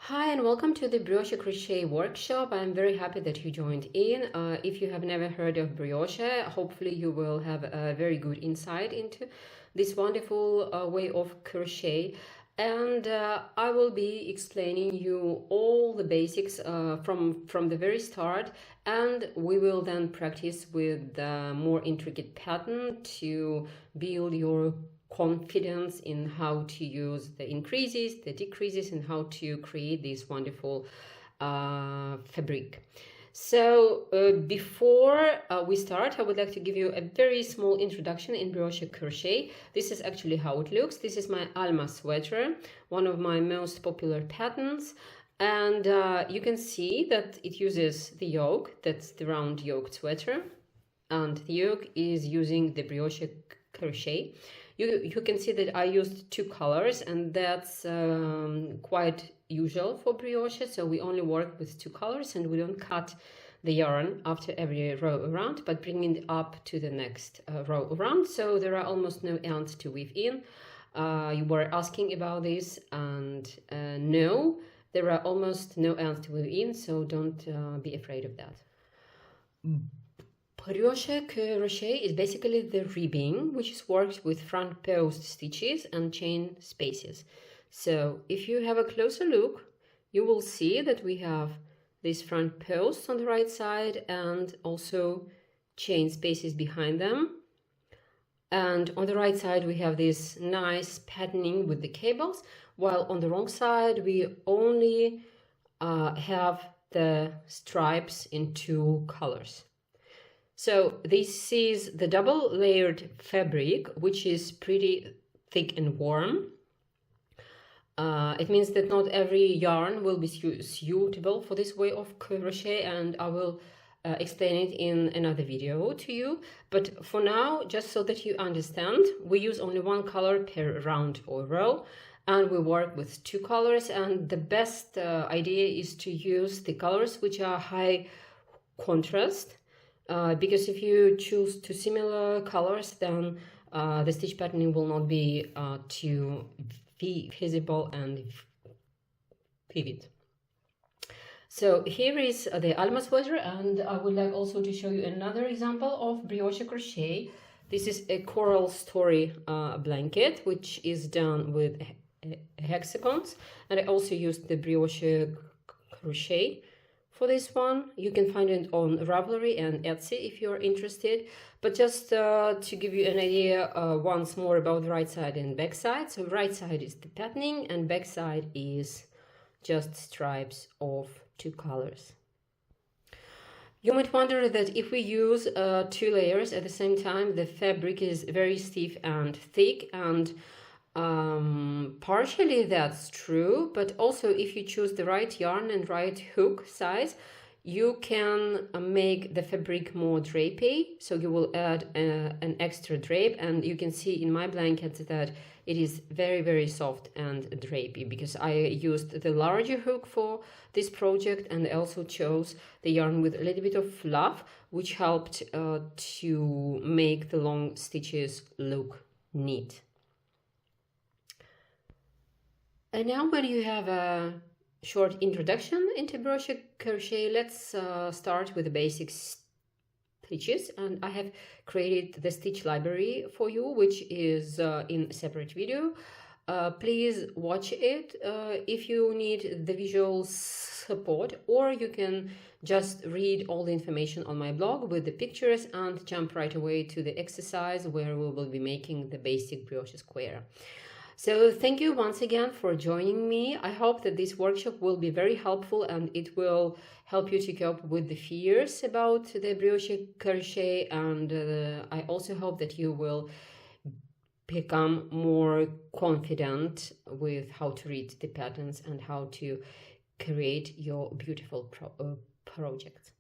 Hi and welcome to the Brioche Crochet workshop. I'm very happy that you joined in. If you have never heard of brioche, hopefully you will have a very good insight into this wonderful way of crochet. And I will be explaining you all the basics from the very start, and we will then practice with the more intricate pattern to build your confidence in how to use the increases, the decreases, and how to create this wonderful fabric. So before we start, I would like to give you a very small introduction in brioche crochet. This is actually how it looks. This is my Alma sweater, one of my most popular patterns. And you can see that it uses the yoke, that's the round yoked sweater. And the yoke is using the brioche crochet. You can see that I used two colors, and that's quite usual for brioche. So we only work with two colors and we don't cut the yarn after every row around, but bring it up to the next row around. So there are almost no ends to weave in. You were asking about this, and no, there are almost no ends to weave in, so don't be afraid of that. Brioche crochet is basically the ribbing, which is worked with front post stitches and chain spaces. So if you have a closer look, you will see that we have these front posts on the right side and also chain spaces behind them. And on the right side, we have this nice patterning with the cables, while on the wrong side, we only have the stripes in two colors. So this is the double layered fabric, which is pretty thick and warm. It means that not every yarn will be suitable for this way of crochet, and I will explain it in another video to you. But for now, just so that you understand, we use only one color per round or row, and we work with two colors. And the best idea is to use the colors which are high contrast. Because if you choose two similar colors, then the stitch patterning will not be too visible and vivid. So here is the Alma sweater, and I would like also to show you another example of brioche crochet. This is a coral story blanket, which is done with hexagons, and I also used the brioche crochet. For this one, you can find it on Ravelry and Etsy if you're interested. But just to give you an idea once more about the right side and back side. So right side is the patterning and back side is just stripes of two colors. You might wonder that if we use two layers at the same time, the fabric is very stiff and thick, and partially that's true, but also if you choose the right yarn and right hook size, you can make the fabric more drapey. So you will add an extra drape, and you can see in my blanket that it is very, very soft and drapey because I used the larger hook for this project, and I also chose the yarn with a little bit of fluff, which helped to make the long stitches look neat. And now when you have a short introduction into brioche crochet, let's start with the basic stitches. And I have created the stitch library for you, which is in a separate video. Please watch it if you need the visual support, or you can just read all the information on my blog with the pictures and jump right away to the exercise where we will be making the basic brioche square. So thank you once again for joining me. I hope that this workshop will be very helpful, and it will help you to cope with the fears about the brioche crochet, and I also hope that you will become more confident with how to read the patterns and how to create your beautiful project.